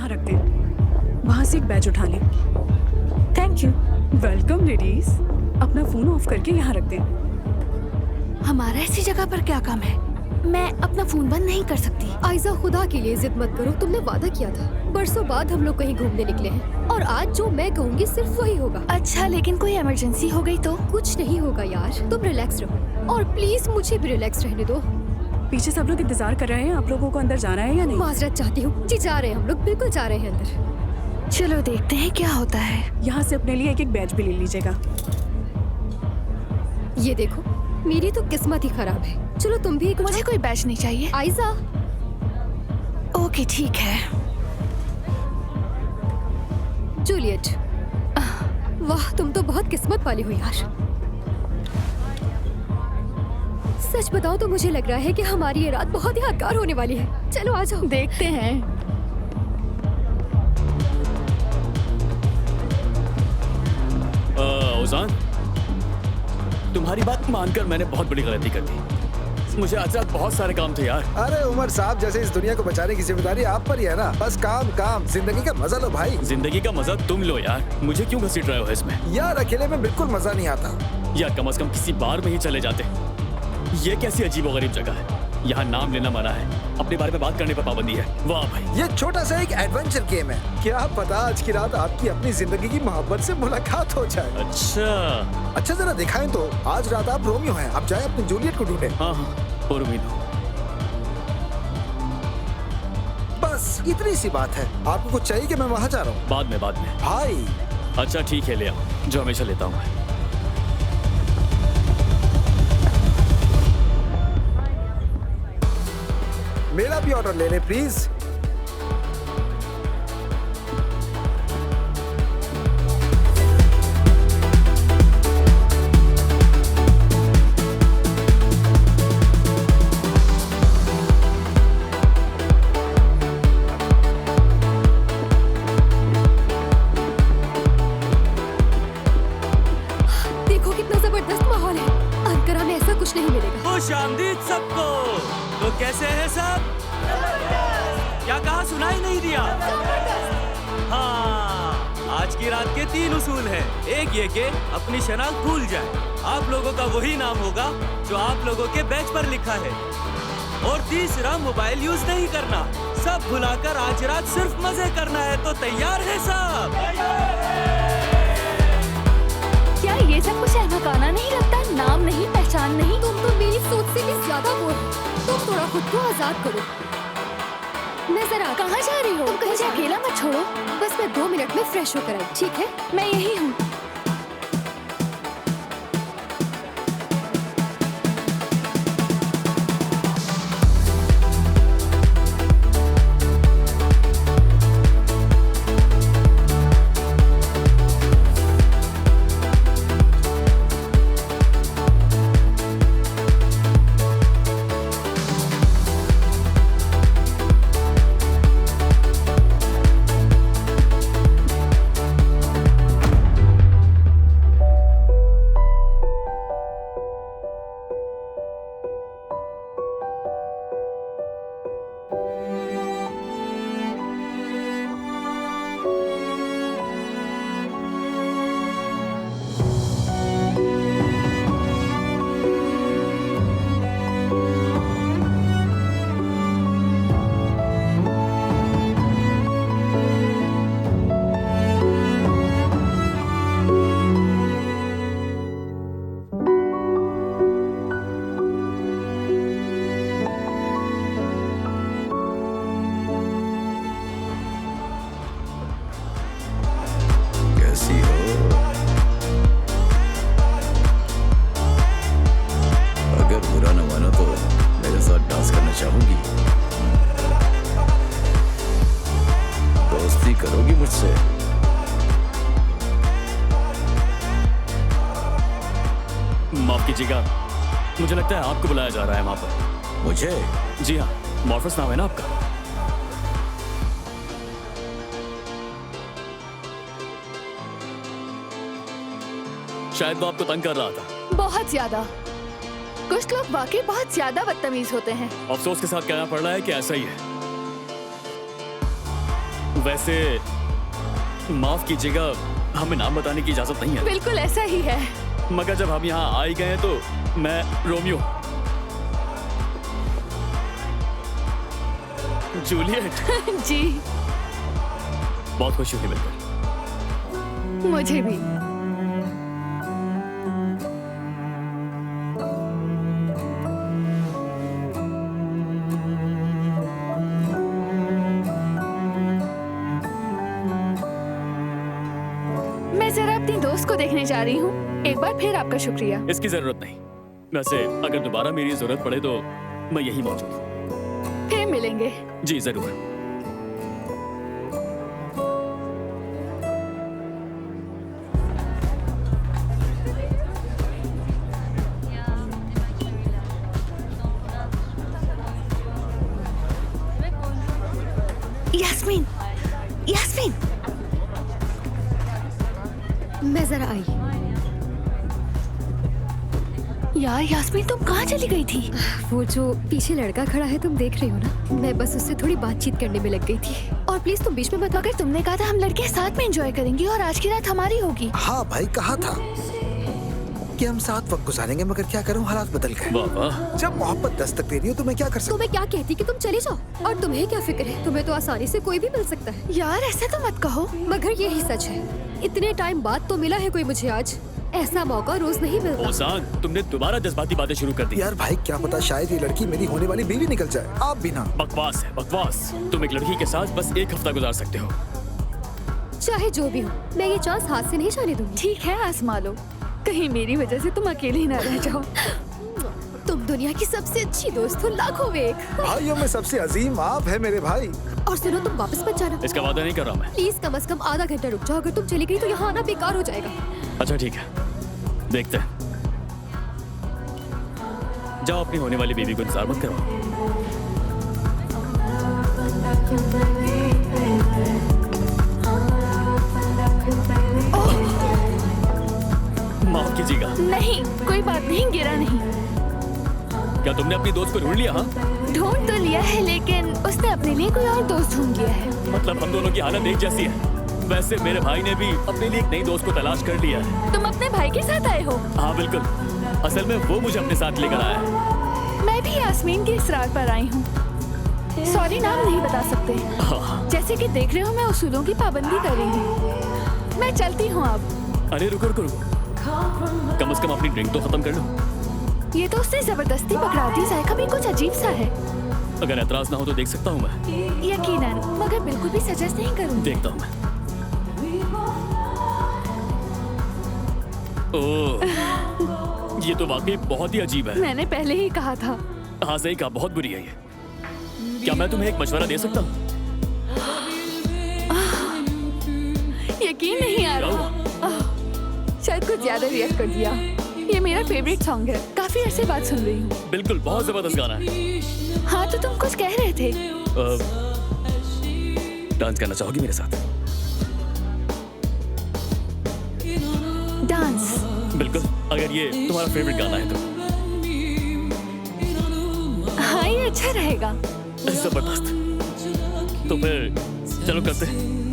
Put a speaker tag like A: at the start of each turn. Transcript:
A: यहाँ रख दे। वहाँ से एक बैच उठा ले।
B: Thank you.
A: Welcome ladies. अपना फोन ऑफ करके यहाँ रख दे।
B: हमारा ऐसी जगह पर क्या काम है? मैं अपना फोन बंद नहीं कर सकती।
C: आयजा, खुदा के लिए जिद मत करो। तुमने वादा किया था। बरसों बाद हम लोग कहीं घूमने निकले हैं और आज जो मैं कहूँगी सिर्फ वही होगा।
B: अच्छा, लेकिन कोई इमरजेंसी हो गई तो?
C: कुछ नहीं होगा यार, तुम रिलैक्स रहो और प्लीज मुझे भी रिलैक्स रहने दो।
A: पीछे सब लोग इंतजार कर रहे हैं। आप लोगों को अंदर जाना है या नहीं?
C: माजरत चाहती हूँ जी, जा रहे हैं हम लोग, बिल्कुल जा रहे हैं अंदर।
B: चलो देखते हैं क्या होता है।
A: यहाँ से अपने लिए एक एक बैच भी ले लीजिएगा।
C: ये देखो, मेरी तो किस्मत ही खराब है। चलो तुम भी एक
B: मुझे कोई बैच नहीं चाहिए।
C: आयजा।
B: ओके ठीक है।
C: जूलियट, वाह तुम तो बहुत किस्मत वाली हो यार। सच बताओ तो मुझे लग रहा है कि हमारी ये रात बहुत यादगार होने वाली है। चलो आ जाओ,
B: देखते हैं।
D: ओजान, तुम्हारी बात मानकर मैंने बहुत बड़ी गलती कर दी। मुझे आज रात बहुत सारे काम थे यार।
E: अरे उमर साहब, जैसे इस दुनिया को बचाने की जिम्मेदारी आप पर ही है ना। बस काम काम, जिंदगी का मजा लो भाई।
D: जिंदगी का मजा तुम लो यार, मुझे क्यों घसीट रहे हो इसमें?
E: यार अकेले में बिल्कुल मजा नहीं आता।
D: यार कम से कम किसी बार में ही चले जाते। ये कैसी अजीबोगरीब जगह है। यहाँ नाम लेना मना है, अपने बारे में बात करने पर पाबंदी है। वाह भाई,
E: ये छोटा सा एक एडवेंचर गेम है। क्या पता आज की रात आपकी अपनी जिंदगी की मोहब्बत से मुलाकात हो जाए।
D: अच्छा
E: जरा दिखाएं तो। आज रात आप रोमियो हैं, अब जाए अपनी जूलियट को ढूंढे।
D: हाँ और उम्मीद हो।
E: बस इतनी सी बात है। आपको कुछ चाहिए कि मैं वहाँ जा रहा हूँ?
D: बाद में
E: भाई
D: अच्छा ठीक है, ले आओ जो हमेशा लेता हूँ मैं।
E: मेरा भी ऑर्डर ले ले प्लीज।
C: देखो कितना जबरदस्त माहौल है। अंकारा में ऐसा कुछ नहीं मिलेगा।
F: खुशामदीद सबको। तो कैसे हैं सब? क्या कहा, सुनाई नहीं दिया? हाँ, आज की रात के 3 उसूल हैं। एक ये कि अपनी शनाख्त भूल जाए। आप लोगों का वही नाम होगा जो आप लोगों के बैच पर लिखा है। और तीसरा, मोबाइल यूज नहीं करना। सब भुलाकर आज रात सिर्फ मजे करना है। तो तैयार है सब?
B: क्या ये सब कुछ अहमकाना नहीं लगता? नाम नहीं, पहचान नहीं।
C: तुम तो मेरी सोच से भी ज्यादा वो हो। तुम थोड़ा खुद को आजाद करो। मैं जरा
B: कहाँ जा रही हो?
C: तुम कहीं
B: मुझे
C: जा-
B: अकेला मत छोड़ो।
C: बस मैं 2 मिनट में फ्रेश होकर आई, ठीक है?
B: मैं यही हूँ।
G: कैसी हो? अगर बुरा न मानो तो मेरे साथ डांस करना चाहूंगी? दोस्ती करोगी मुझसे?
D: माफ कीजिएगा, मुझे लगता है आपको बुलाया जा रहा है वहाँ पर।
G: मुझे?
D: जी हाँ, मॉर्फस नाम है ना आपका? शायद वो आपको तंग कर रहा था।
B: बहुत ज्यादा। कुछ लोग वाकई बहुत ज्यादा बदतमीज होते हैं।
D: अफसोस के साथ कहना पड़ रहा है कि ऐसा ही है। वैसे माफ कीजिएगा, हमें नाम बताने की इजाजत नहीं है,
B: बिल्कुल ऐसा ही है।
D: मगर जब हम यहाँ आ ही गए हैं तो मैं रोमियो। जूलियट।
B: जी
D: बहुत खुशी हुई मिलकर।
B: मुझे भी। मैं जरा अपनी दोस्त को देखने जा रही हूँ। एक बार फिर आपका शुक्रिया।
D: इसकी जरूरत नहीं। वैसे अगर दोबारा मेरी जरूरत पड़े तो मैं यही मौजूद हूँ।
B: फिर मिलेंगे।
D: जी जरूर।
B: यास्मीन, यास्मीन।
C: मैं जरा आई।
B: यार यास्मीन, तुम कहाँ चली गई थी?
C: वो जो पीछे लड़का खड़ा है तुम देख रही हो ना, मैं बस उससे थोड़ी बातचीत करने में लग गई थी। और प्लीज तुम बीच में मत।
B: मगर तुमने कहा था हम लड़के साथ में एंजॉय करेंगे और आज की रात हमारी होगी।
E: हाँ भाई, कहा था कि हम साथ वक्त गुजारेंगे, मगर क्या करूं, हालात बदल गए।
D: वाह वाह।
E: जब मोहब्बत दस्तक दे रही हो तो मैं क्या कर सकता
C: तो मैं क्या कहती कि तुम चले जाओ। और तुम्हें क्या फिक्र है, तुम्हें तो आसानी से कोई भी मिल सकता है।
B: यार ऐसा तो मत कहो।
C: मगर यही सच है, इतने टाइम बाद तो मिला है कोई मुझे आज। ऐसा मौका रोज नहीं मिलता।
D: ओसान, तुमने दोबारा जज्बाती बातें शुरू कर दी।
E: यार भाई, क्या पता शायद ये लड़की मेरी होने वाली बीवी निकल जाए। आप भी ना।
D: बकवास है, बकवास। तुम एक लड़की के साथ बस एक हफ्ता गुजार सकते हो।
C: चाहे जो भी हो, मैं ये चांस हाथ से नहीं जाने दूंगी।
B: ठीक है, आजमा लो। कहीं मेरी वजह से तुम अकेली ना रह जाओ।
C: तुम दुनिया की सबसे अच्छी दोस्त हो, लाखों में एक।
E: भाइयों में सबसे अजीम आप है मेरे भाई।
C: और सुनो, तुम वापस मत जाना।
D: इसका वादा नहीं कर रहा मैं।
C: प्लीज कम से कम आधा घंटा रुक जाओ। अगर तुम चली गई तो यहाँ आना बेकार हो जाएगा।
D: अच्छा ठीक है, देखते हैं। जाओ, अपनी होने वाली बीवी को इंतजार मत करो। माफ कीजिएगा।
B: नहीं, कोई बात नहीं, गिरा नहीं।
D: क्या तुमने अपनी दोस्त को ढूंढ लिया? हाँ,
B: ढूंढ तो लिया है, लेकिन उसने अपने लिए कोई और दोस्त ढूंढ लिया है।
D: मतलब हम दोनों की हालत एक जैसी है। वैसे मेरे भाई ने भी अपने लिए एक नई दोस्त को तलाश कर लिया है।
B: तुम अपने भाई के साथ आए हो?
D: हाँ बिल्कुल, असल में वो मुझे अपने साथ लेकर आया है।
B: मैं भी यास्मीन के इसरार पर आई हूँ। सॉरी, नाम नहीं बता सकते। जैसे कि देख रहे हो, मैं उसूलों की पाबंदी कर रही हूँ। मैं चलती हूँ अब।
D: अरे रुको रुको रुको, कम से कम अपनी ड्रिंक तो खत्म कर लो।
B: ये तो उसने जबरदस्ती पकड़ा दी। जायका भी कुछ अजीब सा है।
D: अगर एतराज ना हो तो देख सकता हूँ मैं।
B: यकीनन, मगर बिल्कुल भी सजेस्ट नहीं करूँगी।
D: देखता हूँ मैं। ओह, ये तो वाकई बहुत ही अजीब है।
B: मैंने पहले ही कहा था।
D: हाँ सही कहा, बहुत बुरी है ये। क्या मैं तुम्हें एक मशवरा दे सकता हूँ?
B: यकीन नहीं आ रहा। शायद कुछ ज्यादा रिएक्ट कर दिया। ये मेरा फेवरेट सॉन्ग है, काफी अरसे बाद सुन रही हूँ।
D: बिल्कुल, बहुत जबरदस्त गाना है।
B: हाँ, तो तुम कुछ कह रहे थे।
D: डांस करना चाहोगी मेरे साथ?
B: डांस?
D: बिल्कुल, अगर ये तुम्हारा फेवरेट गाना है तो।
B: हाँ, ये अच्छा रहेगा।
D: जबरदस्त। तो फिर चलो करते हैं।